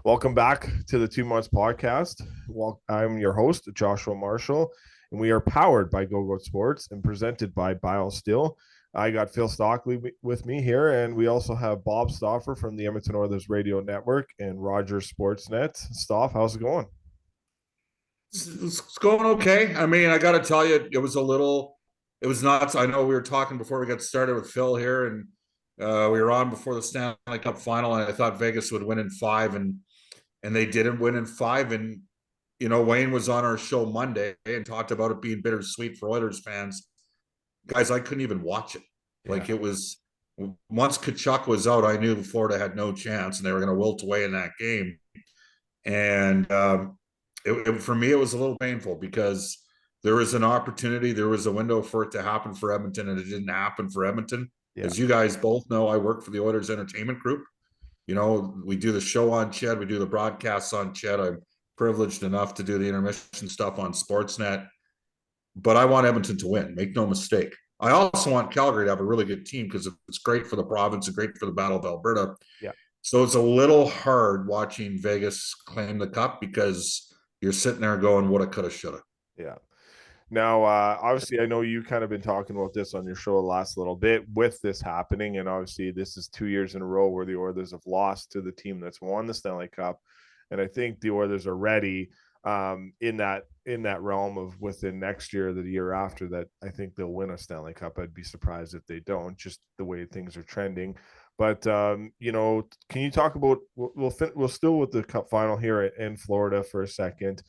Welcome back to the 2 Months Podcast. Well, I'm your host, Joshua Marshall, and we are powered by GoGo Sports and presented by BioSteel. I got Phil Stockley with me here, and we also have Bob Stauffer from the Edmonton Oilers Radio Network and Rogers Sportsnet. Staff, how's it going? It's going okay. I mean, I got to tell you, it was nuts. I know we were talking before we got started with Phil here, and we were on before the Stanley Cup final, and I thought Vegas would win in five, and they didn't win in five. And Wayne was on our show Monday and talked about it being bittersweet for Oilers fans. Guys, I couldn't even watch it. Yeah. It was once Tkachuk was out, I knew Florida had no chance, and they were going to wilt away in that game. And for me, it was a little painful because there was an opportunity, there was a window for it to happen for Edmonton, and it didn't happen for Edmonton. Yeah. As you guys both know, I work for the Oilers Entertainment Group. We do the show on Ched, we do the broadcasts on Ched. I'm privileged enough to do the intermission stuff on Sportsnet, but I want Edmonton to win. Make no mistake. I also want Calgary to have a really good team because it's great for the province and great for the Battle of Alberta. Yeah. So it's a little hard watching Vegas claim the cup because you're sitting there going, woulda, coulda, shoulda. Yeah. Now, obviously, I know you kind of been talking about this on your show the last little bit with this happening, and obviously, this is 2 years in a row where the Oilers have lost to the team that's won the Stanley Cup, and I think the Oilers are ready in that realm of within next year, the year after that. I think they'll win a Stanley Cup. I'd be surprised if they don't, just the way things are trending. But can you talk about we'll still with the Cup final here in Florida for a second.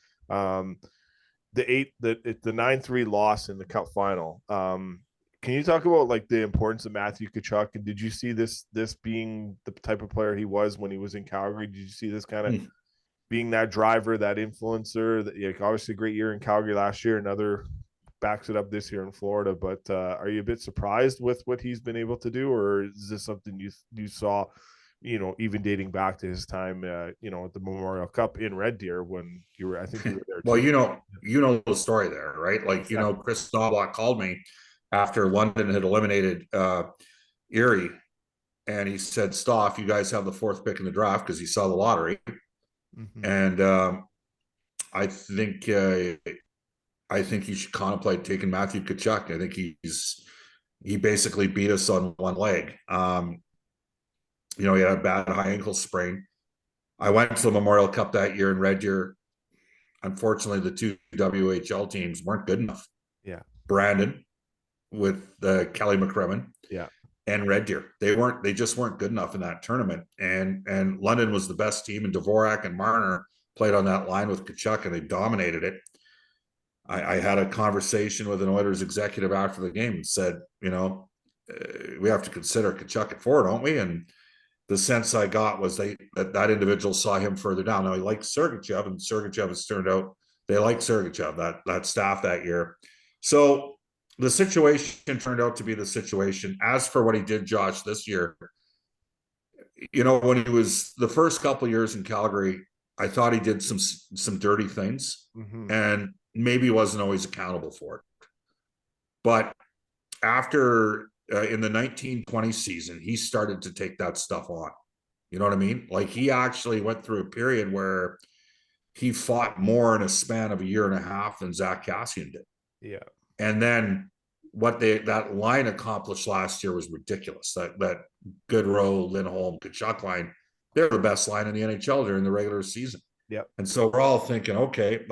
The 9-3 loss in the Cup final. Can you talk about like the importance of Matthew Tkachuk? And did you see this being the type of player he was when he was in Calgary? Did you see this kind of being that driver, that influencer? That obviously a great year in Calgary last year, another backs it up this year in Florida. But are you a bit surprised with what he's been able to do, or is this something you saw? Even dating back to his time, at the Memorial Cup in Red Deer when I think you were there. Well, you know the story there, right? Chris Knobloch called me after London had eliminated Erie, and he said, "Staff, you guys have the fourth pick in the draft," because he saw the lottery, and I think you should contemplate taking Matthew Tkachuk. I think he basically beat us on one leg. He had a bad high ankle sprain. I went to the Memorial Cup that year in Red Deer. Unfortunately, the two WHL teams weren't good enough. Yeah. Brandon with Kelly McCrimmon. Yeah. And Red Deer. They just weren't good enough in that tournament. And London was the best team, and Dvorak and Marner played on that line with Tkachuk, and they dominated it. I had a conversation with an Oilers executive after the game and said, we have to consider Tkachuk at 4, don't we? And the sense I got was that individual saw him further down. Now he likes Sergachev, and Sergachev has turned out they like Sergachev, that staff that year. So the situation turned out to be the situation. As for what he did, Josh, this year, when he was the first couple of years in Calgary, I thought he did some dirty things, and maybe wasn't always accountable for it. But after in the 1920 season, he started to take that stuff on. You know what I mean? Like, he actually went through a period where he fought more in a span of a year and a half than Zach Kassian did. Yeah. And then what that line accomplished last year was ridiculous. That Goodrow, Lindholm, Tkachuk line, they're the best line in the NHL during the regular season. Yeah. And so we're all thinking, okay,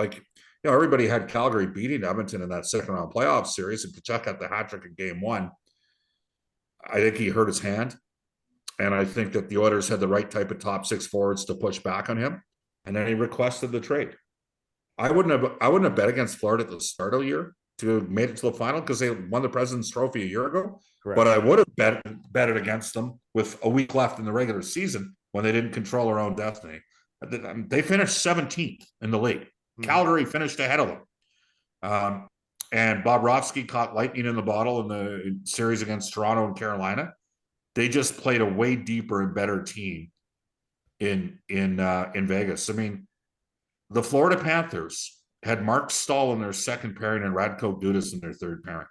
everybody had Calgary beating Edmonton in that second round playoff series, and Tkachuk had the hat trick in game 1. I think he hurt his hand, and I think that the Oilers had the right type of top 6 forwards to push back on him, and then he requested the trade. I wouldn't have bet against Florida at the start of the year to have made it to the final because they won the President's Trophy a year ago. Correct. But I would have bet it against them with a week left in the regular season when they didn't control their own destiny. They finished 17th in the league. Calgary finished ahead of them. And Bobrovsky caught lightning in the bottle in the series against Toronto and Carolina. They just played a way deeper and better team in Vegas. I mean, the Florida Panthers had Mark Stahl in their second pairing and Radko Gudas in their third pairing.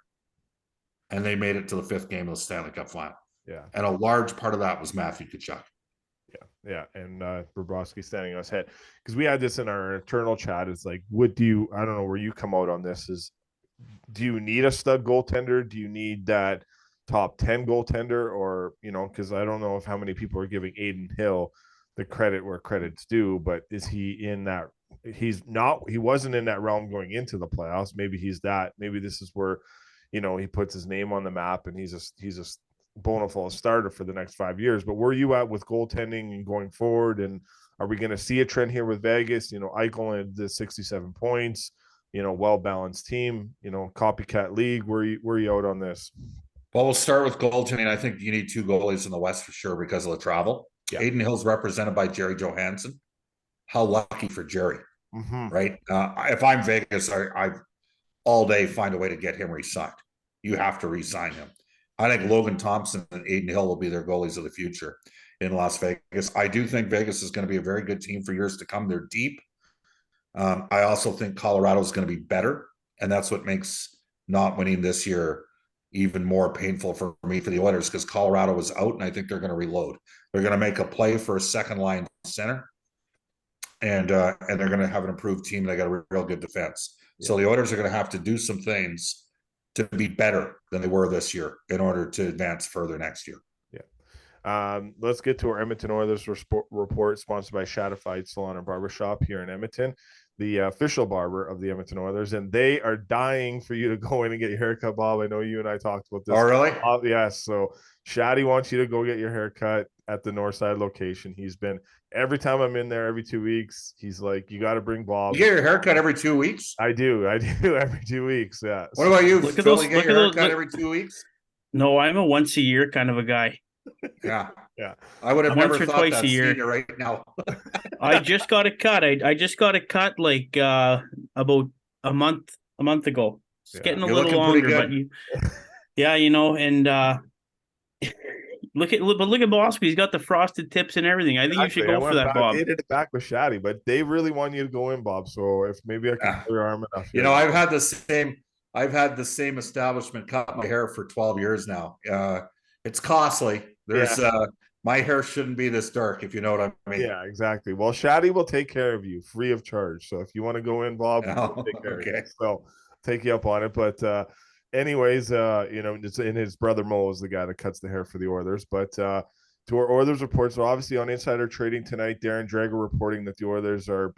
And they made it to the 5th game of the Stanley Cup final. Yeah. And a large part of that was Matthew Tkachuk. Yeah, and Bobrovsky standing on his head, because we had this in our internal chat. It's like, what do you? I don't know where you come out on this. Is, do you need a stud goaltender? Do you need that top 10 goaltender? Or, because I don't know if how many people are giving Aiden Hill the credit where credit's due, but is he in that? He's not. He wasn't in that realm going into the playoffs. Maybe he's that. Maybe this is where, he puts his name on the map, and he's a bona fide starter for the next 5 years. But where are you at with goaltending and going forward? And are we going to see a trend here with Vegas? Eichel had the 67 points, well-balanced team, copycat league. Where are you out on this? Well, we'll start with goaltending. I think you need two goalies in the West for sure because of the travel. Yeah. Aiden Hill's represented by Jerry Johansson. How lucky for Jerry, right? If I'm Vegas, I all day find a way to get him re-signed. You have to re-sign him. I think Logan Thompson and Aiden Hill will be their goalies of the future in Las Vegas. I do think Vegas is going to be a very good team for years to come. They're deep. I also think Colorado is going to be better, and that's what makes not winning this year even more painful for me for the Oilers, because Colorado was out, and I think they're going to reload. They're going to make a play for a second line center, and they're going to have an improved team. They got a real good defense. Yeah. So the Oilers are going to have to do some things to be better than they were this year in order to advance further next year. Yeah. Let's get to our Edmonton Oilers report, sponsored by Shadified Salon and Barbershop here in Edmonton, the official barber of the Edmonton Oilers, and they are dying for you to go in and get your haircut, Bob. I know you and I talked about this. Oh, really? Yes. So Shaddy wants you to go get your haircut at the Northside location. He's been, every time I'm in there every 2 weeks, he's like, you got to bring Bob. You get your haircut every 2 weeks? I do every 2 weeks. Yeah. What about you? Look at those. Get your haircut every 2 weeks? No, I'm a once a year kind of a guy. Yeah. Yeah. I would have never thought twice that a year right now. I just got it cut. I just got it cut like about a month ago. It's getting a little longer, but and look at Bobrovsky. He's got the frosted tips and everything. I think you should go for that, Bob. They did it back with Shaddy, but they really want you to go in, Bob. So if maybe I can pull your arm enough. Here. I've had the same establishment cut my hair for 12 years now. It's costly. There's my hair shouldn't be this dark, if you know what I mean. Yeah, exactly. Well, Shaddy will take care of you free of charge. So if you want to go in, Bob, we'll take care of you. So take you up on it. But anyways, and his brother Mo is the guy that cuts the hair for the Oilers. But to our Oilers report, so obviously on Insider Trading tonight, Darren Dreger reporting that the Oilers are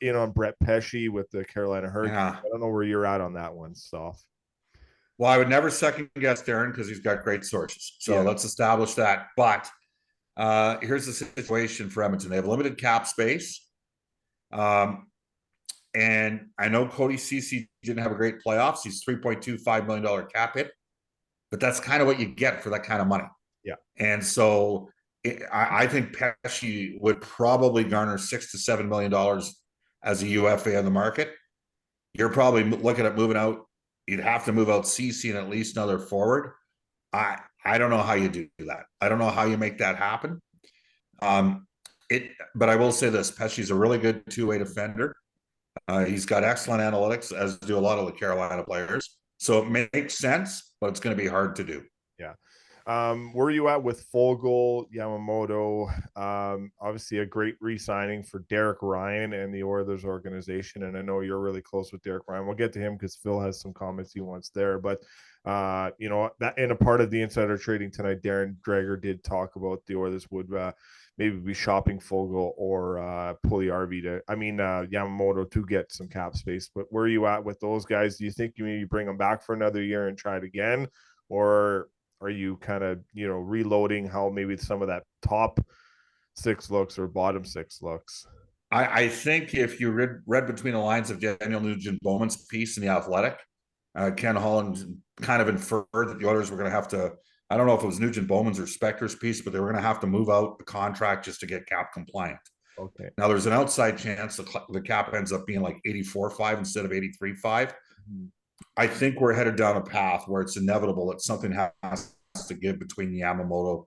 in on Brett Pesci with the Carolina Hurricanes. Yeah. I don't know where you're at on that one, Stauffer. Well, I would never second guess Darren because he's got great sources. So let's establish that. But here's the situation for Edmonton. They have limited cap space. And I know Cody Ceci didn't have a great playoffs. He's $3.25 million cap hit. But that's kind of what you get for that kind of money. Yeah. And so I think Pesci would probably garner $6 to $7 million as a UFA on the market. You're probably looking at moving out. You'd have to move out Ceci and at least another forward. I don't know how you do that. I don't know how you make that happen. But I will say this: Pesci's a really good two-way defender. He's got excellent analytics, as do a lot of the Carolina players. So it makes sense, but it's going to be hard to do. Yeah. Where are you at with Foegele, Yamamoto? Obviously a great re-signing for Derek Ryan and the Oilers organization. And I know you're really close with Derek Ryan. We'll get to him because Phil has some comments he wants there. But, that in a part of the Insider Trading tonight, Darren Dreger did talk about the Oilers would maybe be shopping Foegele or Puljujarvi Yamamoto to get some cap space. But where are you at with those guys? Do you think you maybe bring them back for another year and try it again? Or are you kind of, reloading how maybe some of that top six looks or bottom six looks? I think if you read between the lines of Daniel Nugent-Bowman's piece in The Athletic, Ken Holland kind of inferred that the Oilers were going to have to, I don't know if it was Nugent-Bowman's or Spector's piece, but they were going to have to move out the contract just to get cap compliant. Okay. Now there's an outside chance the cap ends up being like 84.5 instead of 83.5. Mm-hmm. I think we're headed down a path where it's inevitable that something has to give between Yamamoto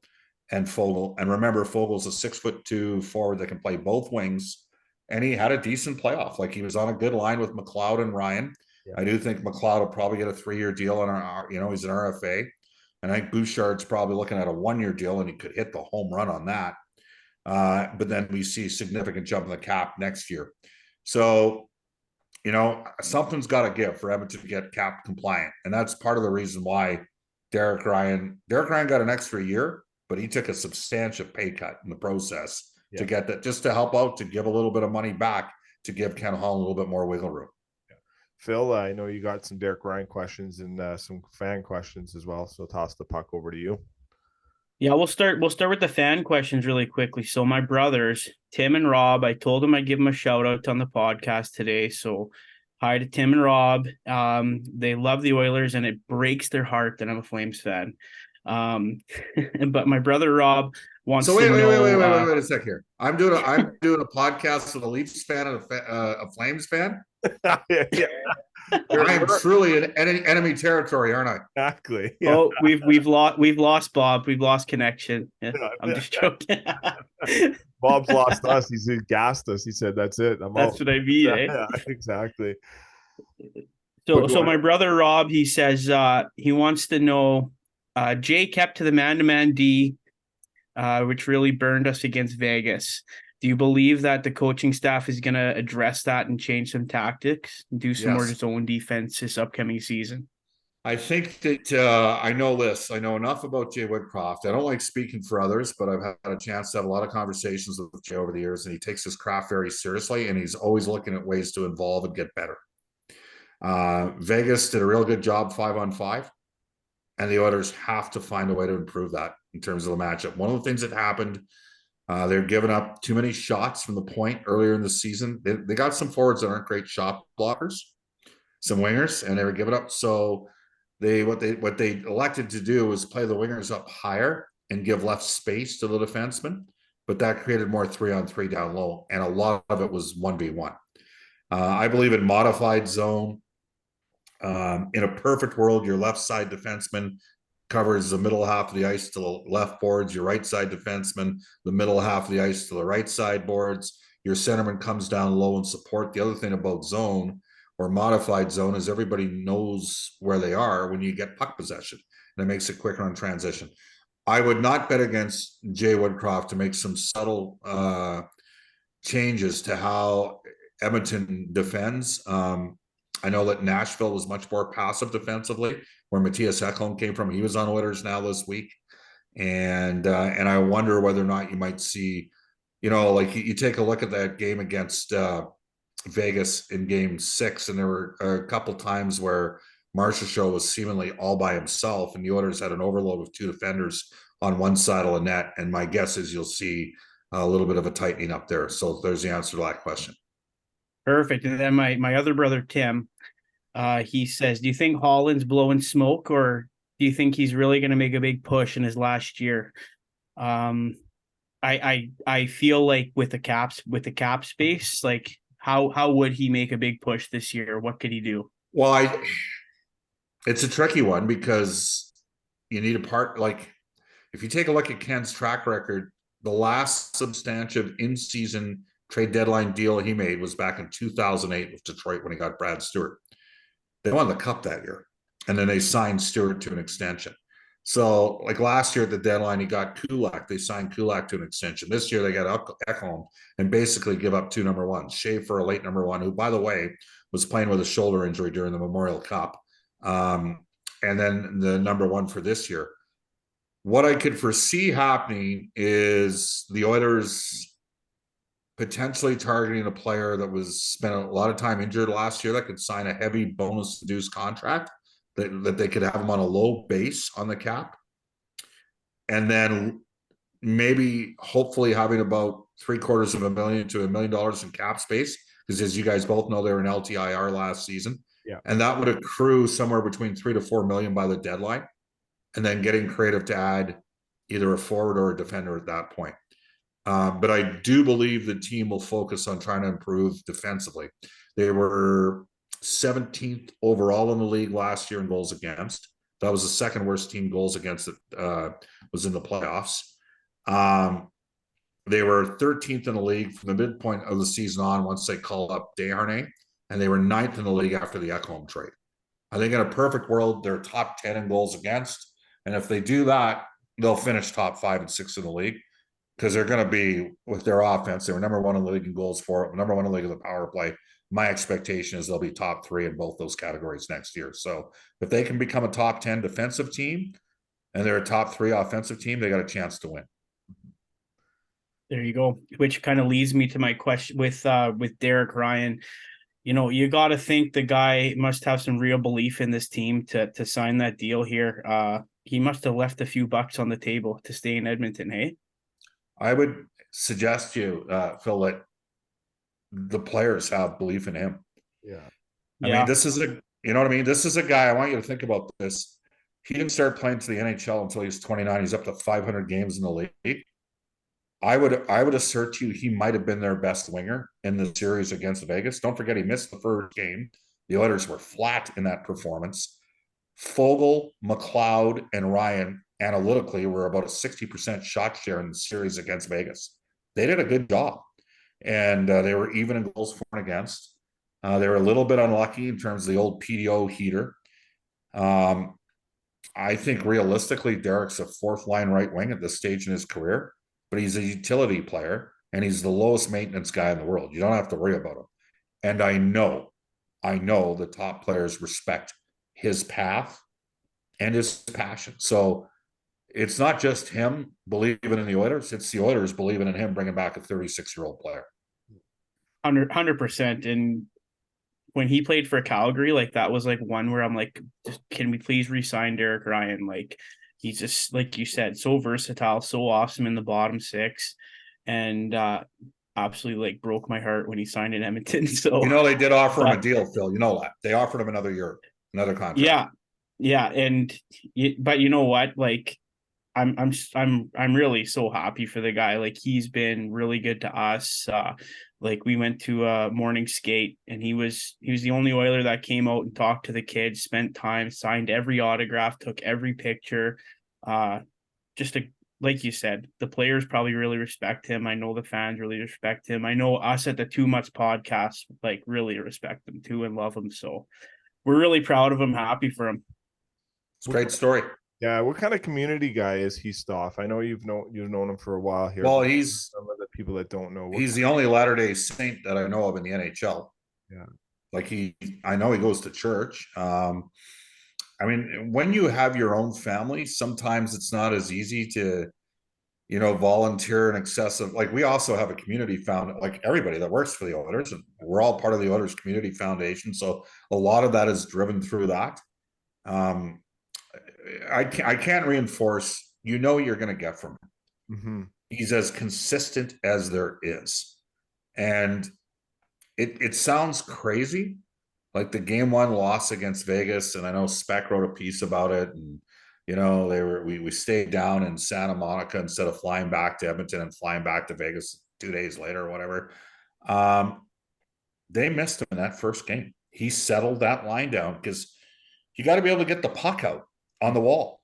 and Foegele. And remember, Fogel's a 6'2" forward that can play both wings, and he had a decent playoff. Like, he was on a good line with McLeod and Ryan. Yeah. I do think McLeod will probably get a 3-year deal, and he's an RFA. And I think Bouchard's probably looking at a 1-year deal, and he could hit the home run on that. But then we see a significant jump in the cap next year. So, something's got to give for Edmonton to get cap compliant. And that's part of the reason why Derek Ryan got an extra year, but he took a substantial pay cut in the process to get that, just to help out, to give a little bit of money back, to give Ken Holland a little bit more wiggle room. Phil, I know you got some Derek Ryan questions and some fan questions as well. So toss the puck over to you. Yeah, we'll start with the fan questions really quickly. So my brothers, Tim and Rob, I told them I'd give them a shout out on the podcast today. So hi to Tim and Rob. They love the Oilers, and it breaks their heart that I'm a Flames fan. But my brother Rob wants to know. Wait a sec here. I'm doing a podcast with a Leafs fan and a Flames fan. Yeah. I am truly in enemy territory, aren't I? Exactly. Yeah. Oh, we've lost Bob. We've lost connection. Yeah, I'm just joking. Bob's lost us. He's gassed us. He said, "That's it. That's what I mean." Yeah, exactly. So my brother Rob, he says he wants to know. Jay kept to the man-to-man D, which really burned us against Vegas. Do you believe that the coaching staff is going to address that and change some tactics, and do some more zone defense this upcoming season? I think that I know this. I know enough about Jay Woodcroft. I don't like speaking for others, but I've had a chance to have a lot of conversations with Jay over the years, and he takes his craft very seriously, and he's always looking at ways to involve and get better. Vegas did a real good job 5-on-5, and the Oilers have to find a way to improve that in terms of the matchup. One of the things that happened, they're giving up too many shots from the point earlier in the season. They got some forwards that aren't great shot blockers, some wingers, and they were giving up. So what they elected to do was play the wingers up higher and give less space to the defensemen, but that created more 3-on-3 down low, and a lot of it was 1v1. I believe in modified zone. In a perfect world, your left side defenseman covers the middle half of the ice to the left boards, your right side defenseman, the middle half of the ice to the right side boards. Your centerman comes down low and support. The other thing about zone or modified zone is everybody knows where they are when you get puck possession, and it makes it quicker on transition. I would not bet against Jay Woodcroft to make some subtle changes to how Edmonton defends. I know that Nashville was much more passive defensively, where Matthias Ekholm came from. He was on Oilers now this week. And I wonder whether or not you might see, like you take a look at that game against Vegas in game 6, and there were a couple times where Marchessault was seemingly all by himself, and the Oilers had an overload of 2 defenders on one side of the net. And my guess is you'll see a little bit of a tightening up there. So there's the answer to that question. Perfect. And then my other brother, Tim, he says, do you think Holland's blowing smoke, or do you think he's really going to make a big push in his last year? I feel like with the cap space, like how would he make a big push this year? What could he do? Well, it's a tricky one, because you need a part, like if you take a look at Ken's track record, the last substantive in-season trade deadline deal he made was back in 2008 with Detroit when he got Brad Stewart. They won the cup that year, and then they signed Stewart to an extension. So like last year at the deadline, he got Kulak. They signed Kulak to an extension. This year they got Ekholm and basically give up 2 number ones. Shave for a late number 1, who, by the way, was playing with a shoulder injury during the Memorial Cup. And then the number 1 for this year. What I could foresee happening is the Oilers potentially targeting a player that was spent a lot of time injured last year that could sign a heavy bonus-induced contract, that they could have him on a low base on the cap, and then maybe hopefully having about $750,000 to $1 million in cap space, because as you guys both know, they were in LTIR last season. Yeah. And that would accrue somewhere between $3 to $4 million by the deadline, and then getting creative to add either a forward or a defender at that point. But I do believe the team will focus on trying to improve defensively. They were 17th overall in the league last year in goals against. That was the second worst team goals against that was in the playoffs. They were 13th in the league from the midpoint of the season on once they called up Desharnais, and they were 9th in the league after the Ekholm trade. I think in a perfect world, they're top 10 in goals against. And if they do that, they'll finish top 5 and 6 in the league. because they're going to be, with their offense, they were number one in the league in goals for, number one in the league in the power play. My expectation is they'll be top 3 in both those categories next year. So if they can become a top 10 defensive team and they're a top 3 offensive team, they got a chance to win. There you go. Which kind of leads me to my question with Derek Ryan. You know, you got to think the guy must have some real belief in this team to sign that deal here. He must have left a few bucks on the table to stay in Edmonton, hey? I would suggest you, Phil, that the players have belief in him. Yeah. I mean, this is you know what I mean? This is a guy, I want you to think about this. He didn't start playing to the NHL until he was 29. He's up to 500 games in the league. I would assert to you he might have been their best winger in the series against Vegas. Don't forget he missed the first game. The Oilers were flat in that performance. Fogle, McLeod, and Ryan analytically were about a 60% shot share in the series against Vegas. They did a good job. And they were even in goals for and against. They were a little bit unlucky in terms of the old PDO heater. I think realistically, Derek's a 4th line right wing at this stage in his career, but he's a utility player and he's the lowest maintenance guy in the world. You don't have to worry about him. And I know the top players respect his path and his passion. So it's not just him believing in the Oilers, it's the Oilers believing in him bringing back a 36-year-old player. 100%. And when he played for Calgary, like that was like one where I'm like, just, can we please re-sign Derek Ryan? Like he's just, like you said, so versatile, so awesome in the bottom 6, and absolutely like broke my heart when he signed in Edmonton. So you know, they did offer him a deal, Phil. You know that they offered him another year, another contract. Yeah, and but you know what? Like I'm really so happy for the guy. Like he's been really good to us. Like we went to a morning skate and he was the only Oiler that came out and talked to the kids, spent time, signed every autograph, took every picture. Just like you said, the players probably really respect him. I know the fans really respect him. I know us at the Too Much podcast like really respect him too and love him. So we're really proud of him, happy for him. It's a great story. Yeah, what kind of community guy is he, Stauffer? I know you've known him for a while here. Well, he's some of the people that don't know. He's the only Latter-day Saint that I know of in the NHL. Yeah, like I know he goes to church. I mean, when you have your own family, sometimes it's not as easy to, you know, volunteer an excessive. Like we also have a community found, like everybody that works for the Oilers, and we're all part of the Oilers Community Foundation. So a lot of that is driven through that. I can't reinforce, you know what you're going to get from him. Mm-hmm. He's as consistent as there is. And it sounds crazy, like the game 1 loss against Vegas. And I know Speck wrote a piece about it. And, you know, we stayed down in Santa Monica instead of flying back to Edmonton and flying back to Vegas 2 days later or whatever. They missed him in that first game. He settled that line down because you got to be able to get the puck out on the wall.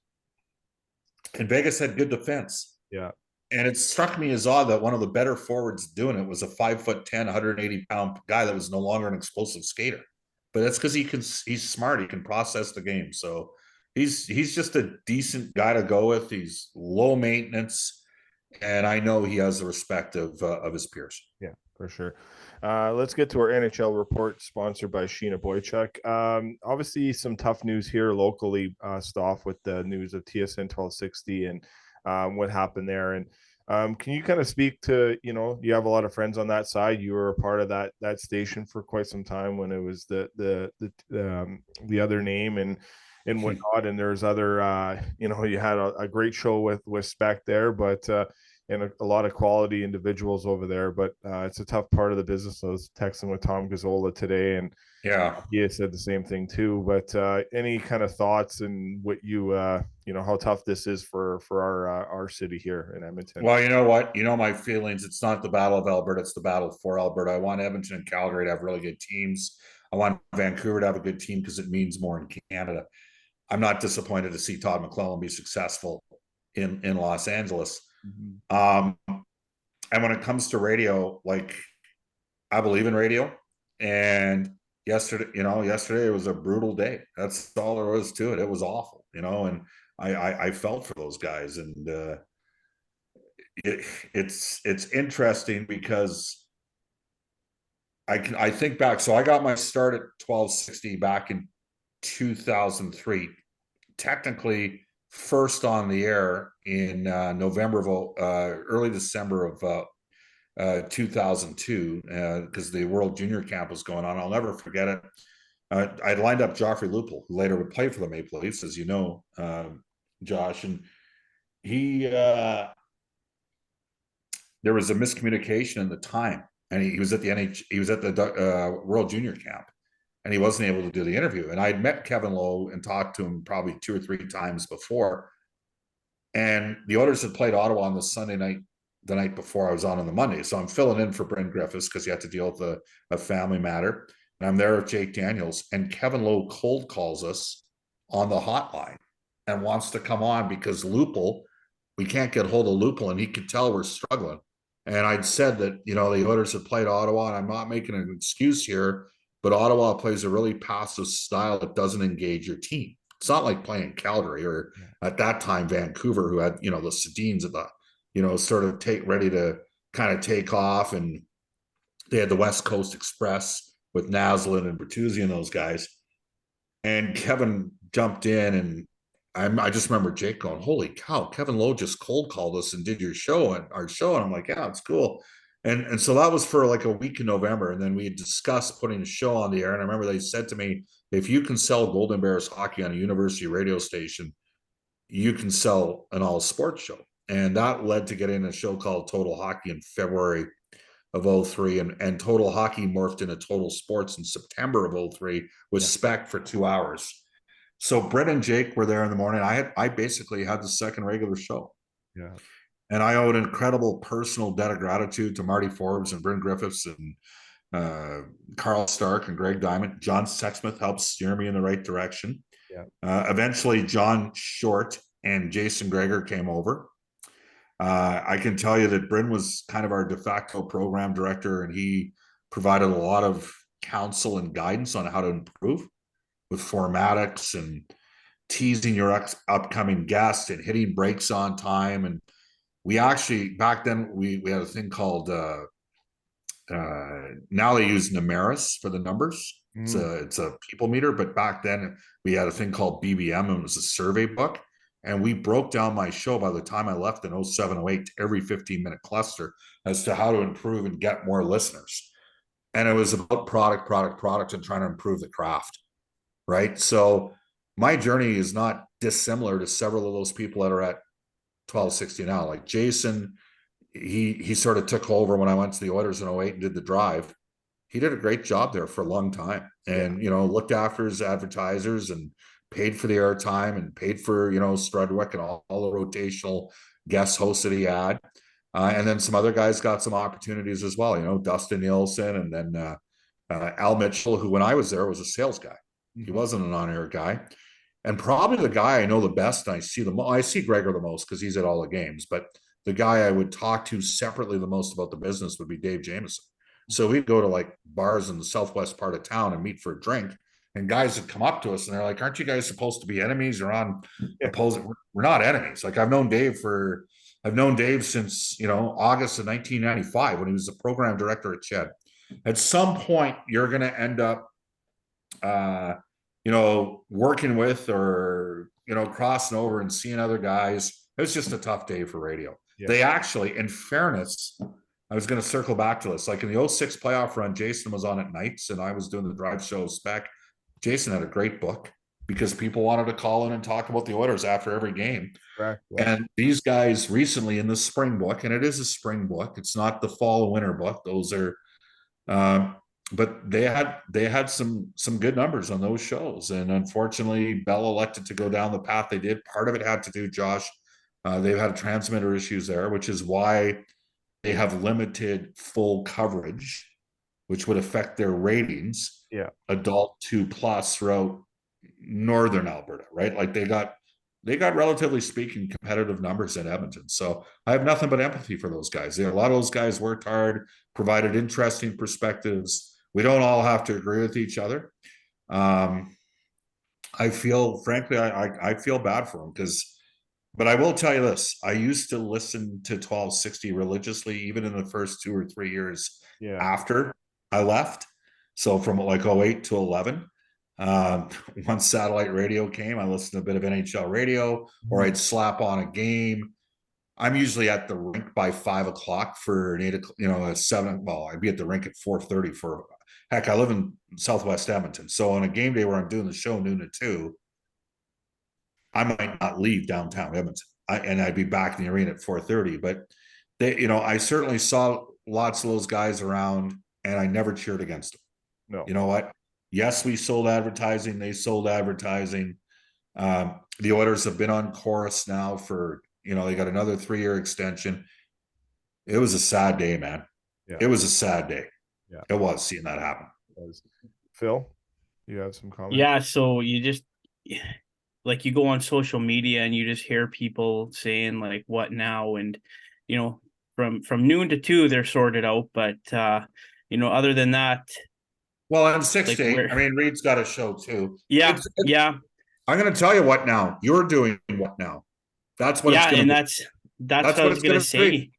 And Vegas had good defense. Yeah. And it struck me as odd that one of the better forwards doing it was a 5'10", 180-pound guy that was no longer an explosive skater. But that's because he's smart. He can process the game. So he's just a decent guy to go with. He's low maintenance, and I know he has the respect of his peers. Yeah, for sure. Let's get to our NHL report, sponsored by Sheena Boychuk. Obviously, some tough news here locally, Stauffer, with the news of TSN 1260 and what happened there. And can you kind of speak to, you know, you have a lot of friends on that side. You were a part of that station for quite some time when it was the other name and whatnot. And there's other, you know, you had a great show with Speck there, but and a lot of quality individuals over there, but it's a tough part of the business. I was texting with Tom Gazzola today, and yeah, he had said the same thing too. But any kind of thoughts and what you know, how tough this is for our city here in Edmonton? Well, you know what, you know my feelings. It's not the Battle of Alberta; it's the Battle for Alberta. I want Edmonton and Calgary to have really good teams. I want Vancouver to have a good team because it means more in Canada. I'm not disappointed to see Todd McClellan be successful in Los Angeles. Mm-hmm. And when it comes to radio, like I believe in radio, and yesterday it was a brutal day. That's all there was to it. It was awful, you know, and I felt for those guys. And it's interesting because I think back. So I got my start at 1260 back in 2003. Technically, first on the air in November of early December of 2002, because the World Junior Camp was going on. I'll never forget it. I lined up Joffrey Lupul, who later would play for the Maple Leafs, as you know, Josh, and he there was a miscommunication in the time, and he was at the he was at the World Junior Camp, and he wasn't able to do the interview. And I'd met Kevin Lowe and talked to him probably 2 or 3 times before. And the Oilers had played Ottawa on the Sunday night, the night before I was on the Monday. So I'm filling in for Bryn Griffiths because he had to deal with a family matter. And I'm there with Jake Daniels, and Kevin Lowe cold calls us on the hotline and wants to come on because Lupul, we can't get hold of Lupul, and he could tell we're struggling. And I'd said that, the Oilers had played Ottawa, and I'm not making an excuse here, but Ottawa plays a really passive style that doesn't engage your team. It's not like playing Calgary or at that time Vancouver, who had, the Sedins at the, sort of ready to kind of take off. And they had the West Coast Express with Naslin and Bertuzzi and those guys. And Kevin jumped in, and I just remember Jake going, "Holy cow, Kevin Lowe just cold called us and did our show." And I'm like, "Yeah, it's cool." And so that was for like a week in November. And then we had discussed putting a show on the air. And I remember they said to me, "If you can sell Golden Bears hockey on a university radio station, you can sell an all sports show." And that led to getting a show called Total Hockey in February of 03. And Total Hockey morphed into Total Sports in September of 03 with Spec for 2 hours. So Brett and Jake were there in the morning. I basically had the second regular show. Yeah. And I owe an incredible personal debt of gratitude to Marty Forbes and Bryn Griffiths and Carl Stark and Greg Diamond. John Sexsmith helped steer me in the right direction. Yeah. Eventually, John Short and Jason Greger came over. I can tell you that Bryn was kind of our de facto program director, and he provided a lot of counsel and guidance on how to improve with formatics and teasing your upcoming guests and hitting breaks on time. And we actually, back then, we had a thing called, now they use Numeris for the numbers. It's a people meter, but back then we had a thing called BBM, and it was a survey book. And we broke down my show by the time I left in 07, 08 to every 15-minute cluster as to how to improve and get more listeners. And it was about product, and trying to improve the craft. Right. So my journey is not dissimilar to several of those people that are at 1260 now. Like Jason, he sort of took over when I went to the Oilers in 08 and did the drive. He did a great job there for a long time, and, looked after his advertisers and paid for the airtime and paid for, Strudwick and all the rotational guest hosts that he had. And then some other guys got some opportunities as well, Dustin Nielsen, and then Al Mitchell, who when I was there was a sales guy. He wasn't an on-air guy. And probably the guy I know the best, and I see Gregor the most because he's at all the games, but the guy I would talk to separately the most about the business would be Dave Jameson. So we'd go to like bars in the southwest part of town and meet for a drink, and guys would come up to us and they're like, "Aren't you guys supposed to be enemies or on opposing?" We're not enemies. Like I've known Dave since, August of 1995 when he was the program director at Ched. At some point, you're going to end up working with or, crossing over and seeing other guys. It was just a tough day for radio. Yeah. They actually, in fairness, I was going to circle back to this. Like in the 06 playoff run, Jason was on at nights and I was doing the drive show Spec. Jason had a great book because people wanted to call in and talk about the Oilers after every game. Correct. Yeah. And these guys recently in the spring book, and it is a spring book, it's not the fall or winter book. Those are, but they had some good numbers on those shows. And unfortunately, Bell elected to go down the path they did. Part of it had to do, Josh, they've had transmitter issues there, which is why they have limited full coverage, which would affect their ratings. Yeah. Adult 2+ throughout northern Alberta, right? Like they got relatively speaking competitive numbers in Edmonton. So I have nothing but empathy for those guys. A lot of those guys worked hard, provided interesting perspectives. We don't all have to agree with each other. I feel, frankly, I feel bad for them because But I will tell you this: I used to listen to 1260 religiously, even in the first 2 or 3 years after I left. So from like 08 to 11. Once satellite radio came, I listened to a bit of NHL radio, or I'd slap on a game. I'm usually at the rink by 5 o'clock for an 8 o'clock, a 7. Well, I'd be at the rink at 4:30 for, heck, I live in Southwest Edmonton. So on a game day where I'm doing the show noon to 2, I might not leave downtown Edmonton, and I'd be back in the arena at 4:30. But I certainly saw lots of those guys around, and I never cheered against them. No. You know what? Yes, we sold advertising. They sold advertising. The Oilers have been on chorus now for, they got another 3-year extension. It was a sad day, man. Yeah. It was a sad day. Yeah. It was, seeing that happen. Phil, you have some comments? Yeah, so you just, like, you go on social media and you just hear people saying, like, what now? And, from noon to 2, they're sorted out. But, other than that. Well, on 6 to 8, I mean, Reed's got a show too. Yeah, I'm going to tell you what now. You're doing what now? That's what. Yeah, and that's what I was going to say.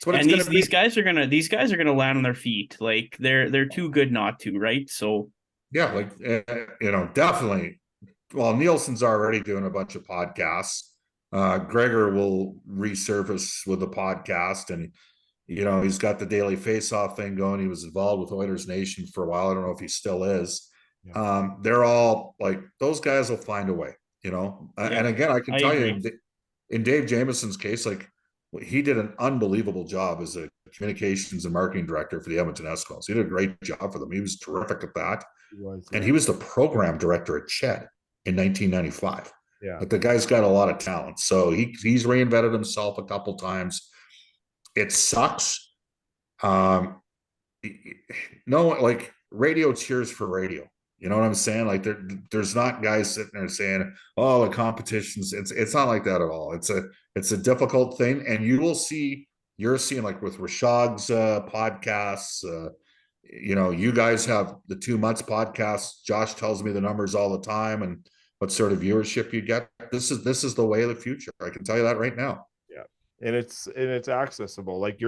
And these guys are gonna land on their feet. Like they're too good not to, right? So yeah, like definitely. Well, Nielsen's already doing a bunch of podcasts. Gregor will resurface with a podcast, and he's got the Daily Face-Off thing going. He was involved with Oilers Nation for a while. I don't know if he still is. Yeah. They're all like, those guys will find a way. And again, I can tell you, in Dave Jameson's case, like, he did an unbelievable job as a communications and marketing director for the Edmonton Eskimos. He did a great job for them. He was terrific at that. And he was the program director at Ched in 1995. Yeah. But the guy's got a lot of talent. So he's reinvented himself a couple times. It sucks. Like, radio cheers for radio. You know what I'm saying? Like, there's not guys sitting there saying, "Oh, the competition's." It's not like that at all. It's a difficult thing, and you're seeing, like, with Rashad's podcasts. You guys have the 2 months podcasts. Josh tells me the numbers all the time and what sort of viewership you get. This is the way of the future. I can tell you that right now. And it's accessible. Like,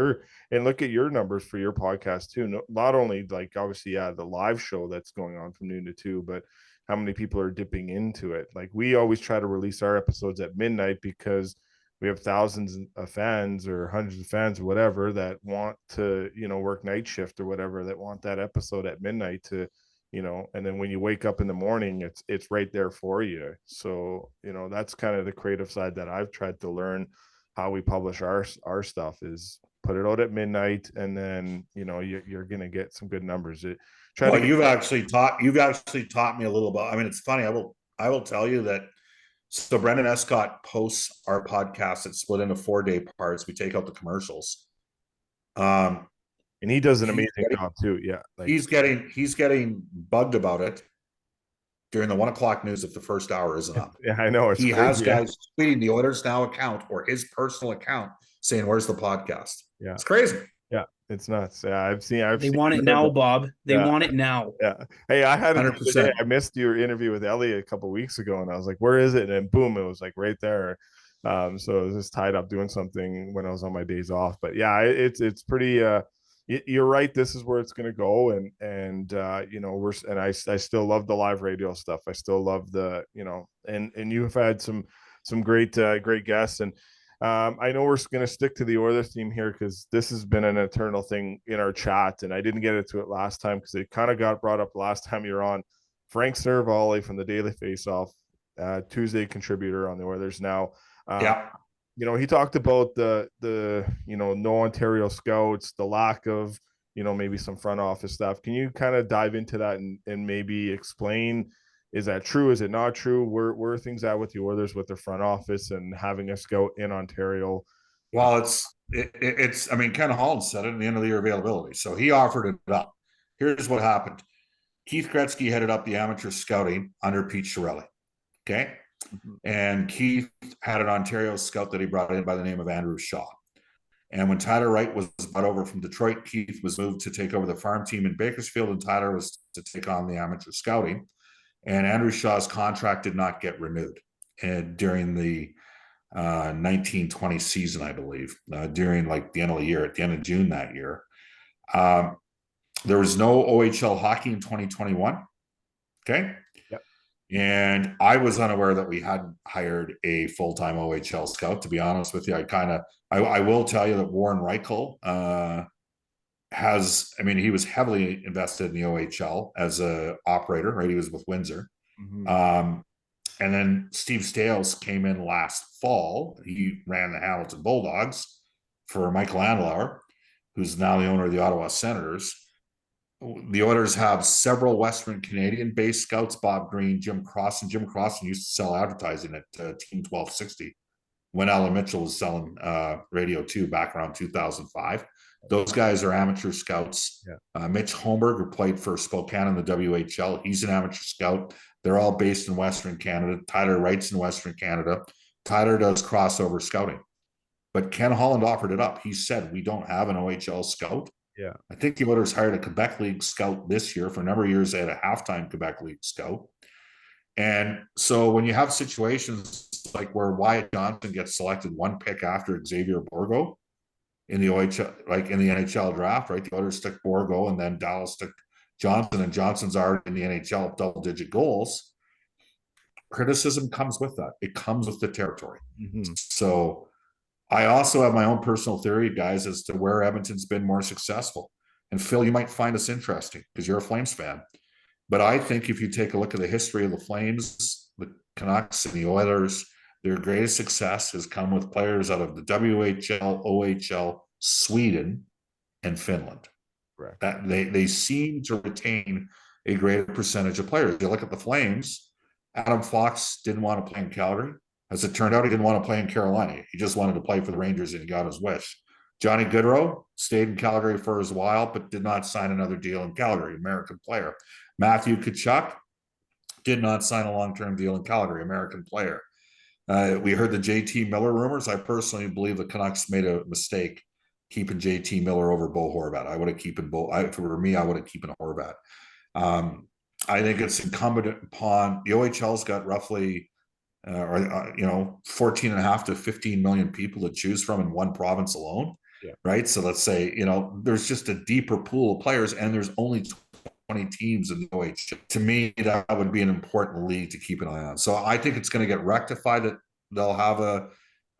and look at your numbers for your podcast too. Not only, like, obviously, the live show that's going on from noon to 2, but how many people are dipping into it. Like, we always try to release our episodes at midnight because we have thousands of fans or hundreds of fans or whatever that want to, work night shift or whatever, that want that episode at midnight to, and then when you wake up in the morning, it's right there for you. So, that's kind of the creative side that I've tried to learn. How we publish our stuff is put it out at midnight, and then you're gonna get some good numbers. You've actually taught me a little about. I mean, it's funny. I will tell you that. So Brendan Escott posts our podcast. It's split into 4-day parts. We take out the commercials. And he does an amazing job too. Yeah, he's getting bugged about it during the 1 o'clock news if the first hour isn't up. Yeah, I know. He has guys tweeting the Oilers Now account or his personal account saying, "Where's the podcast?" Yeah, it's crazy. Yeah, it's nuts. Yeah, I've seen want it now, Bob. They want it now. Yeah. Hey, I missed your interview with Elliot a couple of weeks ago, and I was like, "Where is it?" And boom, it was like right there. So I was just tied up doing something when I was on my days off. But yeah, it's pretty. You're right. This is where it's going to go, and I still love the live radio stuff. I still love the and you have had some great guests, and I know we're going to stick to the Oilers theme here because this has been an eternal thing in our chat, and I didn't get into it last time because it kind of got brought up last time you were on. Frank Cervalli from the Daily Face-Off, Tuesday contributor on the Oilers Now. He talked about the no Ontario scouts, the lack of, maybe some front office stuff. Can you kind of dive into that and maybe explain, is that true? Is it not true? Where are things at with the Oilers with their front office and having a scout in Ontario? Well, it's I mean, Ken Holland said it in the end of the year availability. So he offered it up. Here's what happened. Keith Gretzky headed up the amateur scouting under Pete Chiarelli. Okay. And Keith had an Ontario scout that he brought in by the name of Andrew Shaw. And when Tyler Wright was brought over from Detroit, Keith was moved to take over the farm team in Bakersfield, and Tyler was to take on the amateur scouting. And Andrew Shaw's contract did not get renewed during the 1920 season, I believe, during like the end of the year, at the end of June that year. There was no OHL hockey in 2021. Okay. Yep. And I was unaware that we hadn't hired a full-time OHL scout, to be honest with you. I will tell you that Warren Reichel he was heavily invested in the OHL as a operator, right? He was with Windsor. Mm-hmm. And then Steve Stales came in last fall. He ran the Hamilton Bulldogs for Michael Andlauer, who's now the owner of the Ottawa Senators. The Oilers have several Western Canadian-based scouts, Bob Green, Jim Crossan. Jim Crossan used to sell advertising at Team 1260 when Alan Mitchell was selling Radio 2 back around 2005. Those guys are amateur scouts. Yeah. Mitch Holmberg, who played for Spokane in the WHL, he's an amateur scout. They're all based in Western Canada. Tyler Wright's in Western Canada. Tyler does crossover scouting. But Ken Holland offered it up. He said, we don't have an OHL scout. Yeah. I think the Oilers hired a Quebec League scout this year. For a number of years, they had a halftime Quebec League scout. And so when you have situations like where Wyatt Johnson gets selected one pick after Xavier Borgo in the OHL, like in the NHL draft, right? The Oilers took Borgo and then Dallas took Johnson, and Johnson's already in the NHL double-digit goals. Criticism comes with that. It comes with the territory. Mm-hmm. So I also have my own personal theory, guys, as to where Edmonton's been more successful. And Phil, you might find this interesting because you're a Flames fan. But I think if you take a look at the history of the Flames, the Canucks, and the Oilers, their greatest success has come with players out of the WHL, OHL, Sweden, and Finland. Correct. That they seem to retain a greater percentage of players. You look at the Flames, Adam Fox didn't want to play in Calgary. As it turned out, he didn't want to play in Carolina. He just wanted to play for the Rangers, and he got his wish. Johnny Gaudreau stayed in Calgary for a while, but did not sign another deal in Calgary, American player. Matthew Tkachuk did not sign a long-term deal in Calgary, American player. We heard the JT Miller rumors. I personally believe the Canucks made a mistake keeping JT Miller over Bo Horvat. I would have keeping Bo. For me, I would have keeping Horvat. I think it's incumbent upon the OHL's got roughly 14 and a half to 15 million people to choose from in one province alone. Yeah. Right. So let's say, there's just a deeper pool of players, and there's only 20 teams in the OHL. To me, that would be an important league to keep an eye on. So I think it's going to get rectified that they'll have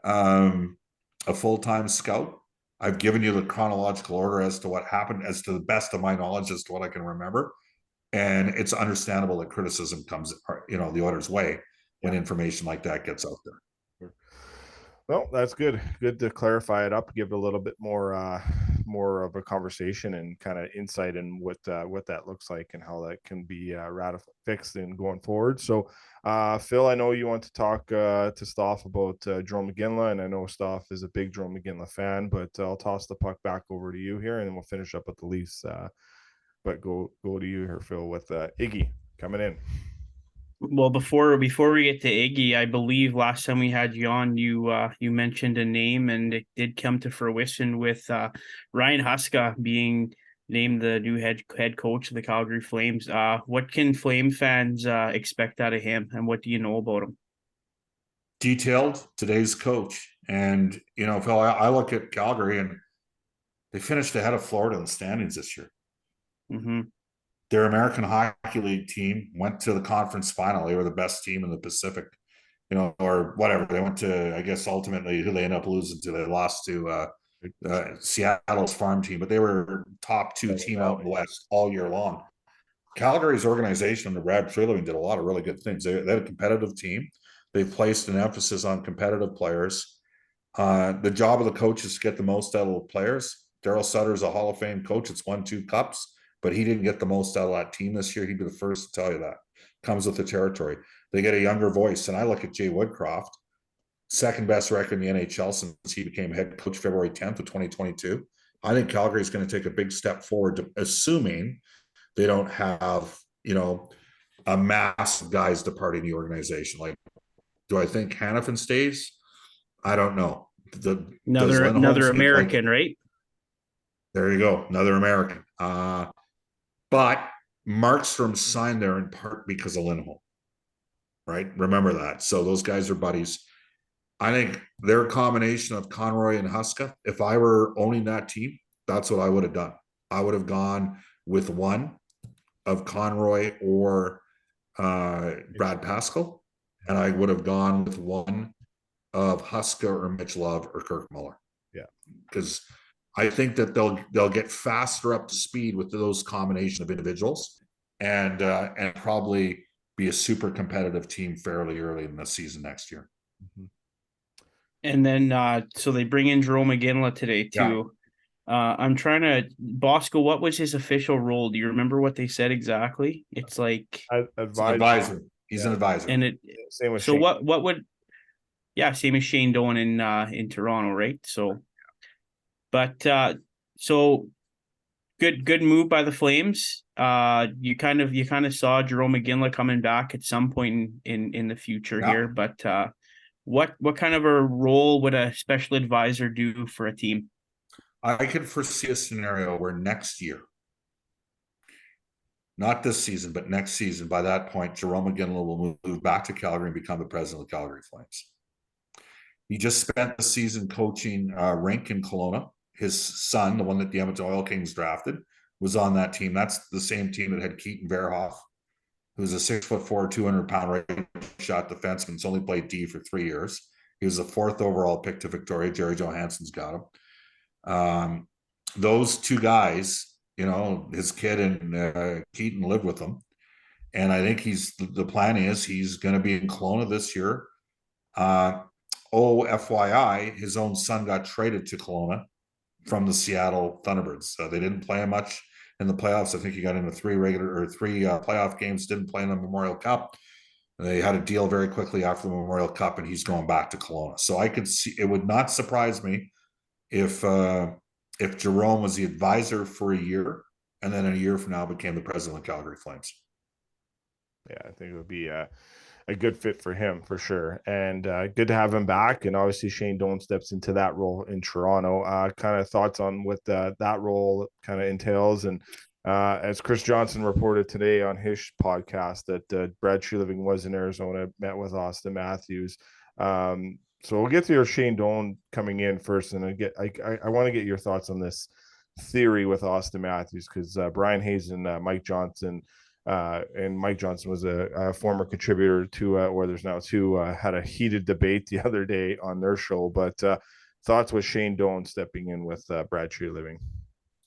a full-time scout. I've given you the chronological order as to what happened, as to the best of my knowledge, as to what I can remember. And it's understandable that criticism comes, the Oilers' way when information like that gets out there. Well, that's good. Good to clarify it up, give a little bit more of a conversation and kind of insight in what that looks like and how that can be fixed and going forward. So, Phil, I know you want to talk to Stauffer about Jerome McGinley, and I know Stauffer is a big Jerome McGinley fan, but I'll toss the puck back over to you here, and then we'll finish up with the Leafs. But go to you here, Phil, with Iggy coming in. Well, before we get to Iggy, I believe last time we had you on, you mentioned a name, and it did come to fruition with Ryan Huska being named the new head coach of the Calgary Flames. What can Flame fans expect out of him, and what do you know about him? Detailed, today's coach. And, Phil, I look at Calgary, and they finished ahead of Florida in the standings this year. Mm-hmm. Their American Hockey League team went to the conference final. They were the best team in the Pacific, or whatever. They went to, I guess, ultimately who they ended up losing to. They lost to Seattle's farm team, but they were top two team out in the West all year long. Calgary's organization under Brad Treliving did a lot of really good things. They had a competitive team. They've placed an emphasis on competitive players. The job of the coach is to get the most out of the players. Darryl Sutter is a Hall of Fame coach. It's won 2 cups. But he didn't get the most out of that team this year. He'd be the first to tell you that. Comes with the territory. They get a younger voice. And I look at Jay Woodcroft, second best record in the NHL since he became head coach February 10th of 2022. I think Calgary is going to take a big step forward, assuming they don't have, a mass of guys departing the organization. Like, do I think Hanifin stays? I don't know. Another American, right? There you go. Another American. But Markstrom signed there in part because of Lindholm, right? Remember that. So those guys are buddies. I think their combination of Conroy and Huska, if I were owning that team, that's what I would have done. I would have gone with one of Conroy or Brad Pascal, and I would have gone with one of Huska or Mitch Love or Kirk Muller. Yeah, because I think that they'll get faster up to speed with those combination of individuals, and probably be a super competitive team fairly early in the season next year. Mm-hmm. And then so they bring in Jerome McGinley today too. Yeah. I'm trying to Bosco, what was his official role? Do you remember what they said exactly? It's like advisor. He's an advisor. And it same with so Shane. what would same as Shane Doan in Toronto, right? So but so good move by the Flames. You kind of saw Jerome McGinley coming back at some point in the future here, but what kind of a role would a special advisor do for a team? I could foresee a scenario where next year, not this season, but next season, by that point, Jerome McGinley will move back to Calgary and become the president of the Calgary Flames. He just spent the season coaching Rink in Kelowna. His son, the one that the Edmonton Oil Kings drafted, was on that team. That's the same team that had Keaton Verhoff, who's a 6'4", 200-pound right shot defenseman. He's only played D for 3 years. He was the 4th overall pick to Victoria. Jerry Johansson's got him. Those two guys, his kid and Keaton live with him. And I think the plan is he's going to be in Kelowna this year. FYI, his own son got traded to Kelowna from the Seattle Thunderbirds. So they didn't play him much in the playoffs. I think he got into 3 playoff games, didn't play in the Memorial Cup. They had a deal very quickly after the Memorial Cup, and he's going back to Kelowna. So I could see, it would not surprise me if Jerome was the advisor for a year, and then a year from now became the president of the Calgary Flames. Yeah, I think it would be a good fit for him for sure, and good to have him back. And obviously Shane Doan steps into that role in Toronto. Kind of thoughts on what that role kind of entails. And as Chris Johnson reported today on his podcast that Brad Treliving was in Arizona, met with Austin Matthews. So we'll get to your Shane Doan coming in first, and I want to get your thoughts on this theory with Austin Matthews, because Brian Hayes and Mike Johnson. And Mike Johnson was a former contributor to Oilers Now too. Had a heated debate the other day on their show. But thoughts with Shane Doan stepping in with Brad Treliving?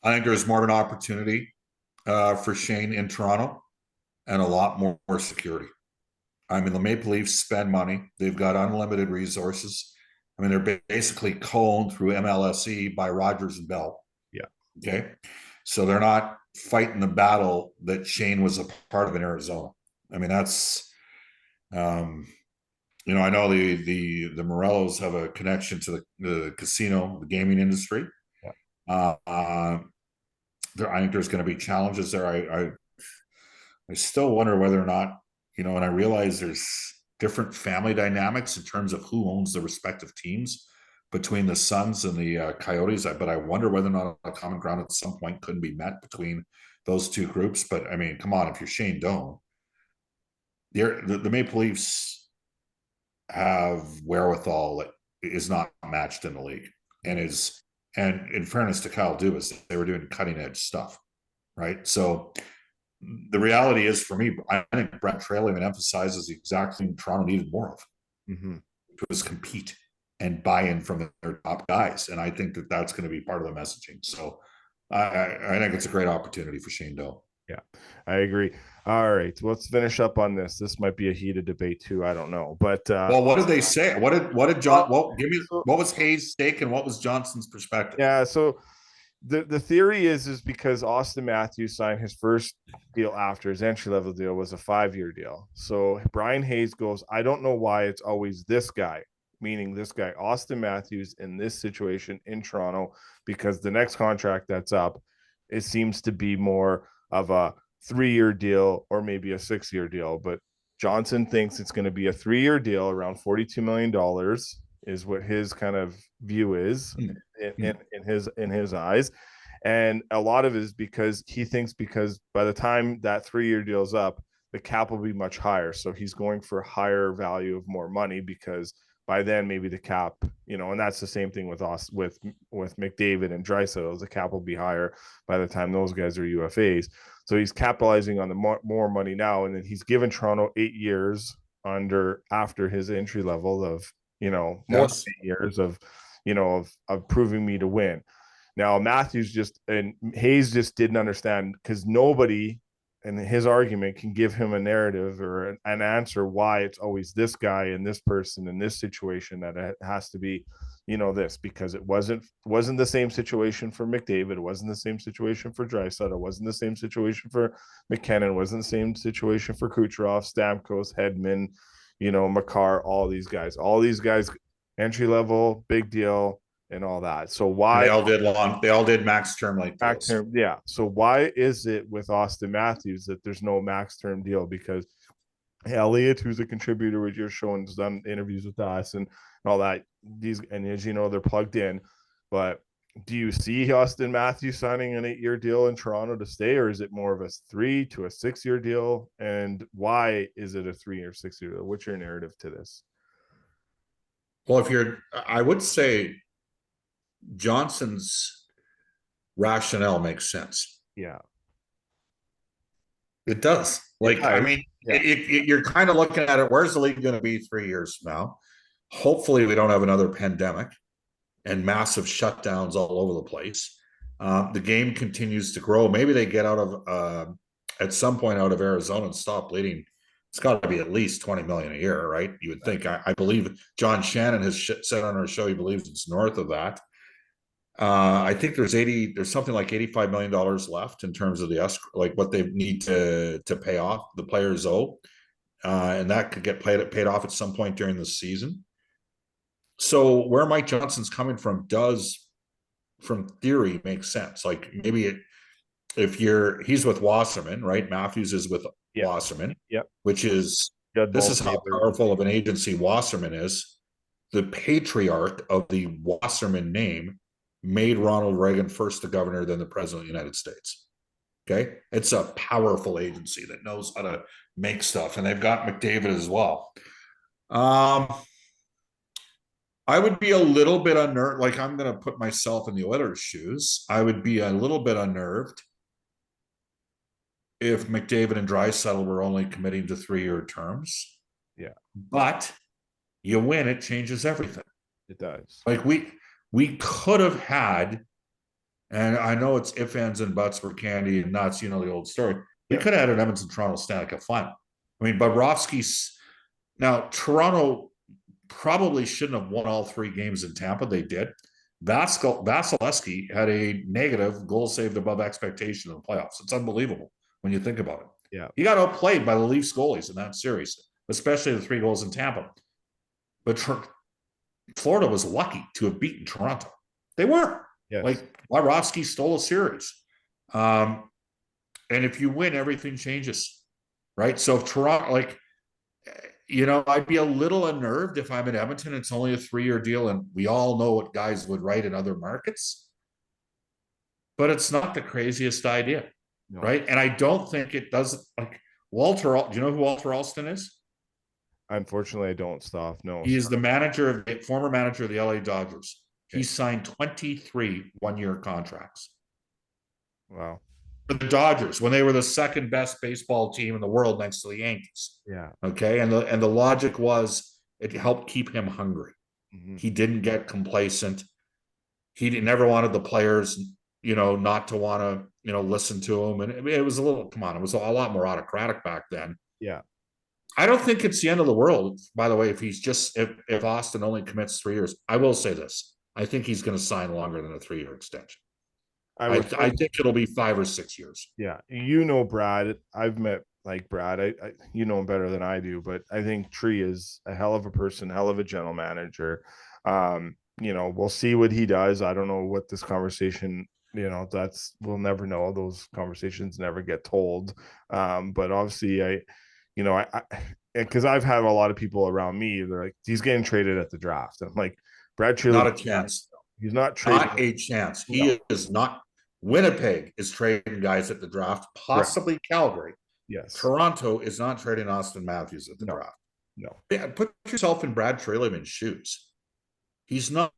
I think there's more of an opportunity for Shane in Toronto, and a lot more security. I mean, the Maple Leafs spend money. They've got unlimited resources. I mean, they're basically co-owned through MLSE by Rogers and Bell. Yeah. Okay. So they're not fighting the battle that Shane was a part of in Arizona. I mean, that's, I know the Morellos have a connection to the casino, the gaming industry. Yeah. I think there's going to be challenges there. I still wonder whether or not, and I realize there's different family dynamics in terms of who owns the respective teams between the Suns and the Coyotes. But I wonder whether or not a common ground at some point couldn't be met between those two groups. But I mean, come on, if you're Shane Doan, the Maple Leafs have wherewithal that is not matched in the league, and in fairness to Kyle Dubas, they were doing cutting edge stuff, right? So the reality is, for me, I think Brad Treliving emphasizes the exact thing Toronto needed more of, which was compete and buy-in from their top guys. And I think that that's going to be part of the messaging. So I think it's a great opportunity for Shane Doan. Yeah, I agree. All right, let's finish up on this. This might be a heated debate too. I don't know, but well, what did they say? What did John? Well, give me what was Hayes' stake and what was Johnson's perspective? Yeah, so the theory is because Austin Matthews signed his first deal after his entry-level deal was a 5-year deal. So Brian Hayes goes, I don't know why it's always this guy, meaning this guy, Austin Matthews, in this situation in Toronto, because the next contract that's up, it seems to be more of a 3-year deal or maybe a 6-year deal. But Johnson thinks it's going to be a 3-year deal around $42 million is what his kind of view is in his eyes. And a lot of it is because he thinks by the time that 3-year deal is up, the cap will be much higher. So he's going for a higher value of more money, because by then maybe the cap, and that's the same thing with us with McDavid and Draisaitl. The cap will be higher by the time those guys are UFAs. So he's capitalizing on the more money now, and then he's given Toronto 8 years after his entry level of more than 8 years of proving me to win. Now Matthews and Hayes just didn't understand, because nobody in his argument can give him a narrative or an answer why it's always this guy and this person in this situation, that it has to be this, because it wasn't the same situation for McDavid, it wasn't the same situation for Draisaitl, it wasn't the same situation for McKinnon, it wasn't the same situation for Kucherov, Stamkos, Hedman, Makar, all these guys entry level, big deal, and all that. So why they all did max term like max term? Yeah. So why is it with Austin Matthews that there's no max term deal? Because Elliott, who's a contributor with your show and has done interviews with us and all that, and as you know, they're plugged in. But do you see Austin Matthews signing an 8-year deal in Toronto to stay, or is it more of a 3 to a 6-year deal? And why is it a 3 or 6 year deal? What's your narrative to this? Well, I would say Johnson's rationale makes sense. Yeah. It does. You're kind of looking at it. Where's the league going to be 3 years from now? Hopefully we don't have another pandemic and massive shutdowns all over the place. The game continues to grow. Maybe they get at some point out of Arizona and stop bleeding. It's got to be at least 20 million a year, right? You would think. I believe John Shannon has said on our show he believes it's north of that. I think there's something like $85 million left in terms of the like what they need to pay off the players owe, and that could get paid off at some point during the season. So where Mike Johnson's coming from does, from theory, make sense. Like maybe he's with Wasserman, right? Matthews is with Wasserman, which is this is how powerful of an agency Wasserman is. The patriarch of the Wasserman name made Ronald Reagan first the governor, then the president of the United States. Okay. It's a powerful agency that knows how to make stuff. And they've got McDavid as well. I would be a little bit unnerved. Like, I'm going to put myself in the Oilers' shoes. I would be a little bit unnerved if McDavid and Draisaitl were only committing to 3-year terms. Yeah. But you win, it changes everything. It does. Like we could have had, and I know it's ifs, ands, and buts for candy and nuts, the old story. We could have had an Edmonton Toronto Stanley Cup final. I mean, Bobrovsky's now Toronto probably shouldn't have won all 3 games in Tampa. They did. Vasilevsky had a negative goal saved above expectation in the playoffs. It's unbelievable when you think about it. Yeah. He got outplayed by the Leafs goalies in that series, especially the 3 goals in Tampa. But Florida was lucky to have beaten Toronto. They were. Yes. Like, Bobrovsky stole a series. And if you win, everything changes, right? So if Toronto, I'd be a little unnerved if I'm in Edmonton. It's only a 3-year deal, and we all know what guys would write in other markets. But it's not the craziest idea, right? And I don't think it does. Like Walter, do you know who Walter Alston is? Unfortunately, I don't. No. He is the former manager of the LA Dodgers. Okay. He signed 23 one-year contracts. Wow. For the Dodgers, when they were the second best baseball team in the world next to the Yankees. Yeah. Okay. And the logic was it helped keep him hungry. Mm-hmm. He didn't get complacent. He never wanted the players, not to want to, listen to him. And it was it was a lot more autocratic back then. Yeah. I don't think it's the end of the world, by the way, if Austin only commits 3 years. I will say this. I think he's going to sign longer than a 3-year extension. I think it'll be 5 or 6 years. Yeah. Brad, I've met Brad. I you know him better than I do, but I think Tree is a hell of a person, hell of a general manager. We'll see what he does. I don't know what this conversation, we'll never know. Those conversations never get told. But obviously because I've had a lot of people around me, they're like, he's getting traded at the draft. I'm like, Brad Treliving, not a chance. He's not traded. Not a chance. He is not. Winnipeg is trading guys at the draft, possibly Calgary. Yes. Toronto is not trading Austin Matthews at the draft. No. Yeah, put yourself in Brad Treliving's shoes. He's not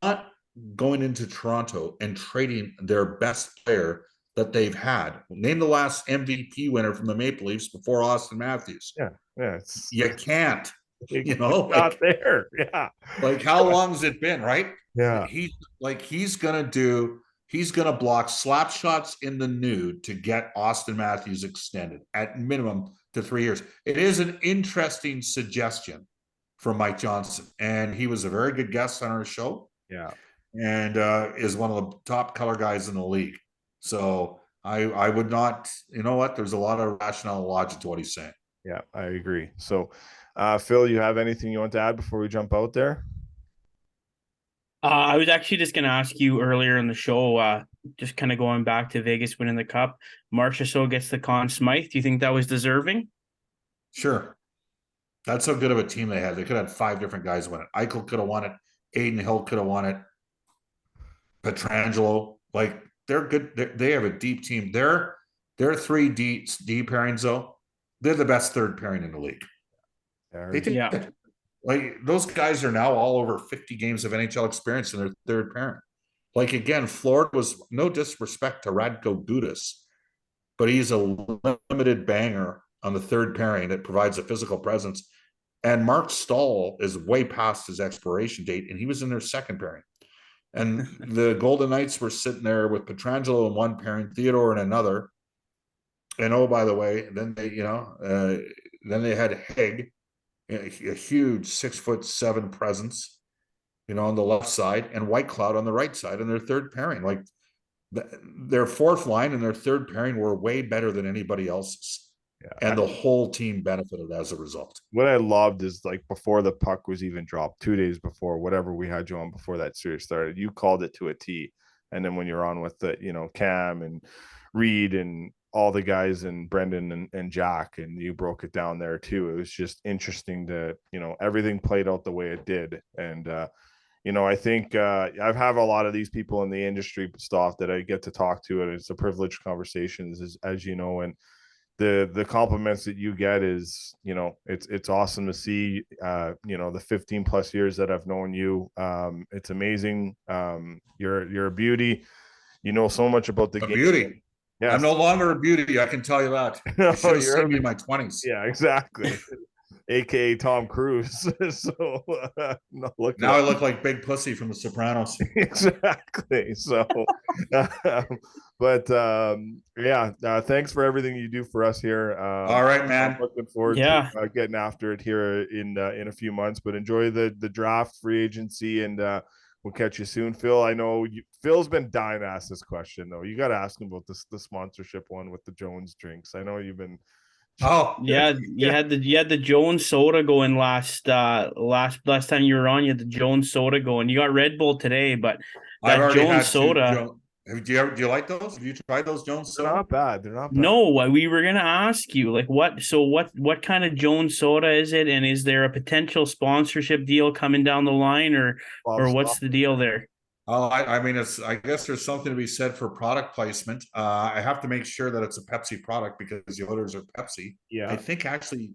going into Toronto and trading their best player that they've had. Name the last MVP winner from the Maple Leafs before Austin Matthews. Yeah. You can't. It's not there. Yeah. Like, how long has it been, right? Yeah. He's gonna block slap shots in the nude to get Austin Matthews extended at minimum to 3 years. It is an interesting suggestion from Mike Johnson, and he was a very good guest on our show. Yeah. And is one of the top color guys in the league. So I would not, you know what? There's a lot of rationale and logic to what he's saying. Yeah, I agree. So, Phil, you have anything you want to add before we jump out there? I was actually just going to ask you earlier in the show, just kind of going back to Vegas winning the cup. Marchessault gets the Conn Smythe. Do you think that was deserving? Sure. That's how good of a team they had. They could have had 5 different guys win it. Eichel could have won it. Aiden Hill could have won it. Petrangelo, like, they're good. They have a deep team. They're 3 D pairings, though. They're the best third pairing in the league. Yeah. Like, those guys are now all over 50 games of NHL experience in their third pairing. Like, again, Florida was, no disrespect to Radko Gudas, but he's a limited banger on the third pairing that provides a physical presence. And Mark Stahl is way past his expiration date, and he was in their second pairing. And the Golden Knights were sitting there with Petrangelo in one pairing, Theodore in another. And oh, by the way, then they had Hegg, a huge 6'7" presence, on the left side, and Whitecloud on the right side in their third pairing. Like, their fourth line and their third pairing were way better than anybody else's. Yeah, and the whole team benefited as a result. What I loved is, like, before the puck was even dropped, 2 days before, whatever we had you on before that series started, you called it to a T. And then when you're on with the, Cam and Reed and all the guys and Brendan and Jack, and you broke it down there too. It was just interesting to, everything played out the way it did. And, I think I've had a lot of these people in the industry stuff that I get to talk to, and it's a privileged conversations, as you know, and the compliments that you get is, it's awesome to see, the 15 plus years that I've known you. It's amazing. You're a beauty. You know so much about the game. Beauty. Yes. I'm no longer a beauty. I can tell you that. No, you should have seen me in my 20s. Yeah, exactly. AKA Tom Cruise. So now I look like Big Pussy from The Sopranos. Exactly. So, thanks for everything you do for us here. All right, man. I'm looking forward to getting after it here in a few months. But enjoy the draft, free agency, and we'll catch you soon, Phil. I know Phil's been dying to ask this question, though. You got to ask him about the sponsorship one with the Jones drinks. I know you've been. Oh yeah, you had the Jones soda going last time you were on. You had the Jones soda going. You got Red Bull today, but that Jones soda. Do you like those? Have you tried those Jones soda? They're not bad. They're not bad. No, we were gonna ask you, like, what kind of Jones soda is it, and is there a potential sponsorship deal coming down the line, or what's the deal there? I mean, I guess there's something to be said for product placement. I have to make sure that it's a Pepsi product because the Oilers are Pepsi. Yeah. I think actually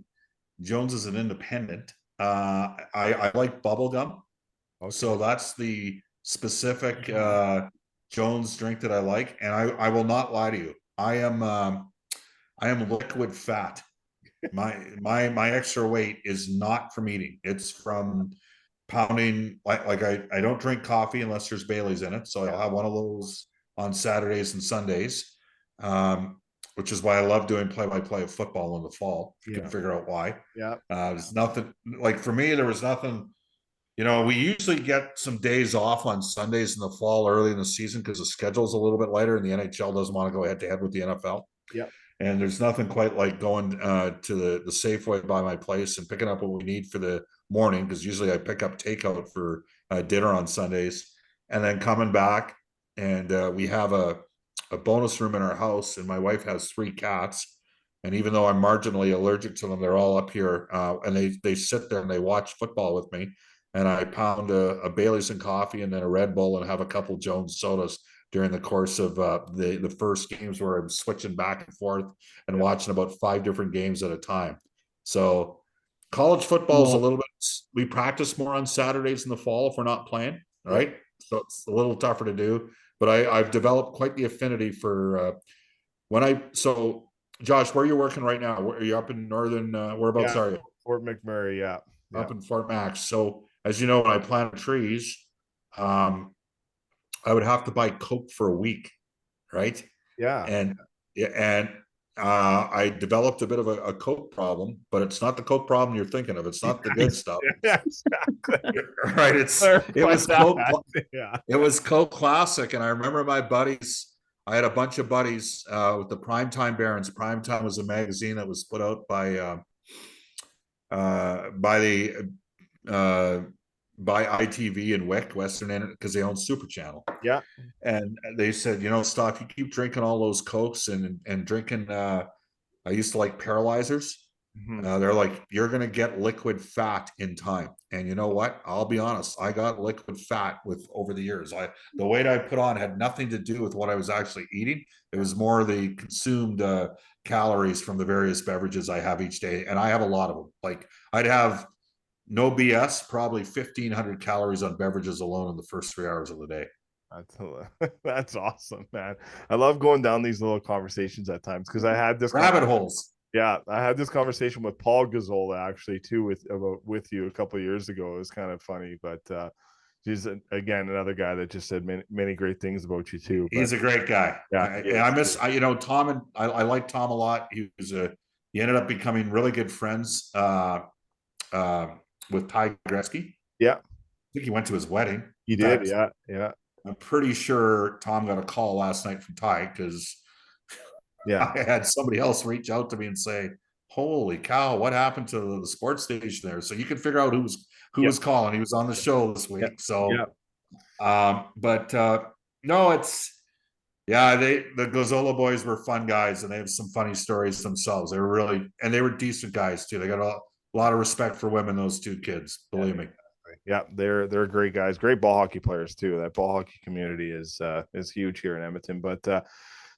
Jones is an independent. I like bubblegum. Okay. So that's the specific Jones drink that I like. And I will not lie to you. I am liquid fat. My extra weight is not from eating. It's from pounding. Like I don't drink coffee unless there's Bailey's in it, so I'll have one of those on Saturdays and Sundays, which is why I love doing play-by-play of football in the fall. You can figure out why. There's nothing, like, for me, there was nothing. We usually get some days off on Sundays in the fall early in the season because the schedule's a little bit lighter and the NHL doesn't want to go head-to-head with the NFL. And there's nothing quite like going to the Safeway by my place and picking up what we need for the morning, because usually I pick up takeout for dinner on Sundays, and then coming back, and we have a bonus room in our house, and my wife has 3 cats, and even though I'm marginally allergic to them, they're all up here, and they sit there and they watch football with me, and I pound a Bailey's and coffee and then a Red Bull and have a couple Jones sodas during the course of the first games, where I'm switching back and forth and watching about 5 different games at a time. So college football is a little bit, we practice more on Saturdays in the fall if we're not playing, right? So it's a little tougher to do, but I've developed quite the affinity for so Josh, where are you working right now? Are you up in northern, whereabouts are you? Fort McMurray, Up in Fort Max. So as you know, when I plant trees, I would have to buy Coke for a week, right? And I developed a bit of a Coke problem, but it's not the Coke problem you're thinking of. It's not the good stuff. Yeah, exactly. Right. It was Coke. It was Coke Classic, and I remember my buddies. I had a bunch of buddies with the Primetime Barons. Primetime was a magazine that was put out by ITV and WIC, Western, because they own Super Channel. Yeah. And they said, Stauffer, you keep drinking all those Cokes and drinking, I used to like paralyzers. Mm-hmm. They're like, you're going to get liquid fat in time. And you know what? I'll be honest. I got liquid fat over the years. The weight I put on had nothing to do with what I was actually eating. It was more the consumed calories from the various beverages I have each day. And I have a lot of them. Like I'd have, no BS, probably 1,500 calories on beverages alone in the first 3 hours of the day. That's awesome, man. I love going down these little conversations at times because I had this rabbit holes. Yeah, I had this conversation with Paul Gazzola actually too with you a couple of years ago. It was kind of funny, but he's again another guy that just said many great things about you too. He's a great guy. Yeah, I miss Tom, and I like Tom a lot. He ended up becoming really good friends with Ty Gretzky. Yeah. I think he went to his wedding. He did, yeah. I'm pretty sure Tom got a call last night from Ty because I had somebody else reach out to me and say, holy cow, what happened to the sports station there? So you can figure out who was calling. He was on the show this week. No, it's the Gazzola boys were fun guys, and they have some funny stories themselves. They were decent guys too. They got a lot of respect for women, those two kids, believe me. Yeah, they're great guys, great ball hockey players too. That ball hockey community is huge here in Edmonton. But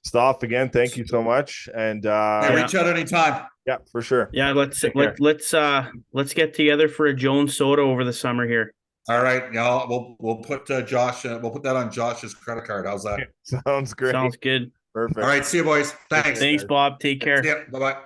Stauf, again, thank you so much. And reach out anytime. Yeah, for sure. Yeah, let's get together for a Jones soda over the summer here. All right, yeah, we'll put Josh. We'll put that on Josh's credit card. How's that? Sounds great. Sounds good. Perfect. All right, see you boys. Thanks. Thanks, Bob. Take care. Yeah, bye-bye.